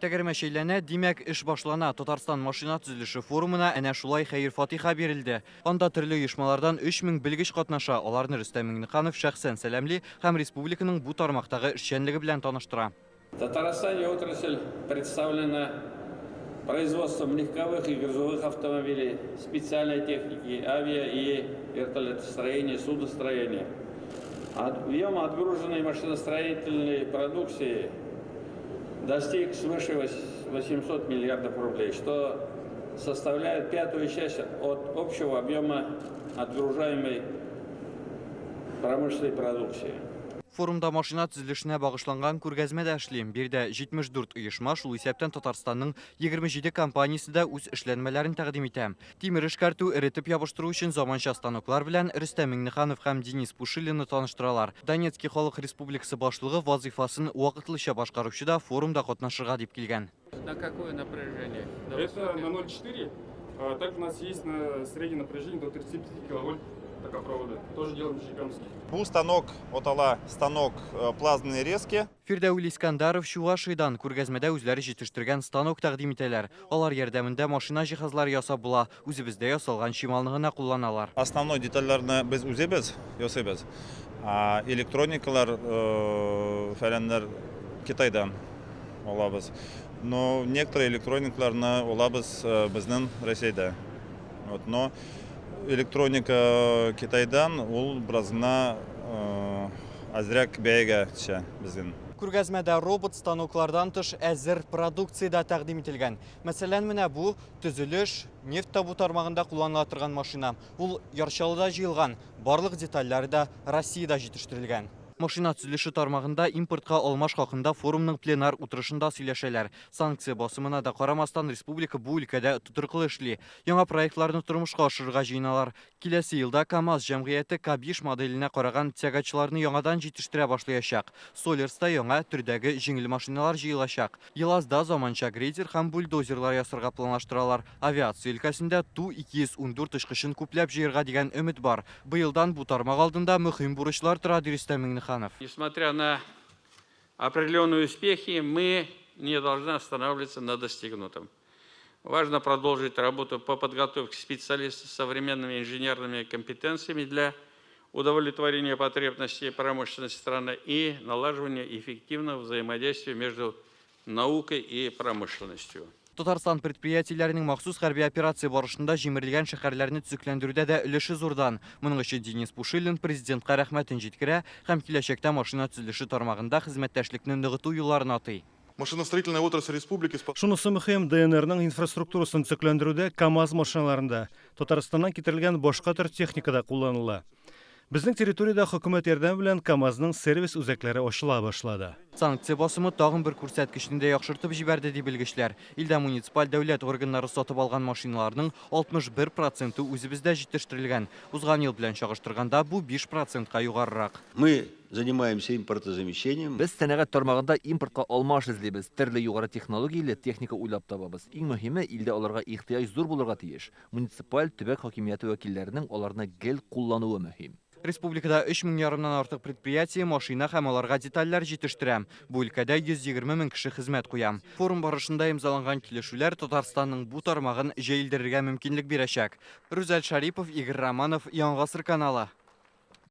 Тәгәрмәшейләнә, димәк, эш башлана. Татарстан машина төзелеше форумына әнә шулай хәйр-фатиха бирелде. Анда төрле оешмалардан 3000 белгеч катнаша. Аларны Рөстәм Миңнеханов шәхсән сәламли һәм республиканың бу тармактагы эшчәнлеге белән таныштыра. В Татарстане отрасль представлена производством легковых и грузовых автомобилей, специальной техники, авиа- и вертолетостроения, судостроения. Объем отгруженной машиностроительной продукции достиг свыше 800 миллиардов рублей, что составляет пятую часть от общего объема отгружаемой промышленной продукции. Форумда машина төзелешенә багышланган күргәзмә дә эшлим. Бирдә 74 оешма, шул исәптән Татарстанның 27 компаниясе дә үз эшләнмәләрен тәкъдим итә. Тимер эшкәртү, эретеп ябыштыру өчен заманча станоклар белән Рөстәм Миңнеханов һәм Денис Пушилинны таныштыралар. Донецкий халык республикасы башлыгы вазифасын вакытлыча башкаручы да форумда катнашырга дип килгән. На какое напряжение? Это на 0,4, а также у нас есть на среднее напряжение до 35 киловольт токопровода. Тоже делаем Чайкамский. Бу станок отала станок плазменной резки. Фирдәүл Искандаров Чувашидан күргәзмәдә үзләре җитештергән станок тәкъдим итәләр. Алар ярдәмендә машина җиһазлары ясап була, үзебездә ясалган чималны гына кулланалар. Основной детальләрне без үзебез ясыйбыз. А электроникалар фәләннәр Китайдан алабыз. Но некоторые электроникаларны алабыз безнең Россиядә. Вот, но электроника Китайдан ул бразна азрак бәягә төшә безнең. Күргәзмәдә робот станоклардан тыш әзер продукция да тәкъдим ителгән. Мәсәлән, менә бу төзелеш, нефть табу тармагында кулланыла торган машина. Ул Ярчалыда җыелган, барлык детальләре да Россиядә җитештерелгән. Машина төзелеше тармагында импортка алмаш хакында форумның пленар утырышында сөйләшәләр. Санкция басымына да карамастан республика бу өлкәдә тотрыклы эшли. Яңа проектларны тормышка ашырырга җыйналар. Киләсе елда КАМАЗ җәмгыяте К5 моделенә караган тягачларны яңадан җитештерә башлаячак. Солерста яңа төрдәге җиңел машиналар җыелачак. Елазда заманча грейдер һәм бульдозерлар ясарга планлаштыралар. Авиация өлкәсендә Ту-214 очкычын күпләп җыярга дигән өмет бар. Быелдан бу тармак алдында мөһим бурычлар тора, ди Рөстәм Миңнеханов. Несмотря на определенные успехи, мы не должны останавливаться на достигнутом. Важно продолжить работу по подготовке специалистов с современными инженерными компетенциями для удовлетворения потребностей промышленности страны и налаживания эффективного взаимодействия между наукой и промышленностью. Татарстан предприятиеләренең махсус хәрби операция барышында җимерелгән шәһәрләрне төзекләндерүдә дә өлеше зурдан. Моның өчен Денис Пушилин президентка рәхмәтен җиткерә һәм киләчәктә машина төзелеше тармагында хезмәттәшлекне ныгыту юлларын атый. Машиностроительная отрасль республики. Шунысы мөһим, ДНРның инфраструктурасын төзекләндерүдә КАМАЗ машиналарында Татарстаннан китерелгән башка төр техникада кулланыла. Безнең территориядә хөкүмәт ярдәме белән КАМАЗның сервис үзәкләре ачыла башлады. Санкция басымы тагын бер күрсәткечне дә яхшыртып җибәрде ди белгечләр. Илдә муниципаль дәүләт органнары сатып алган машиналарның 61% үзебездә җитештерелгән. Узган ел белән чагыштырганда бу 5%-ка югарырак. Мы занимаемся импортозамещением. Без сәнәгать тармагында импортка алмаш эзлибез, төрле югары технологияле техника уйлап табабыз. Иң мөһиме, илдә аларга ихтыяҗ зур булырга тиеш. Муниципаль төбәк хакимияте вәкилләренең аларны гел куллануы мөһим. Республикада 3000 ярымнан артык предприятие, машина һәм аларга детальләр җитештерәм. Бу өлкәдә 120 мең кеше хезмәт куям. Форум барышында имзаланган килешүләр Татарстанның бу тармагын җәелдерергә мөмкинлек бирәчәк. Рүзәл Шарипов, Игорь Романов, Яңа гасыр каналы.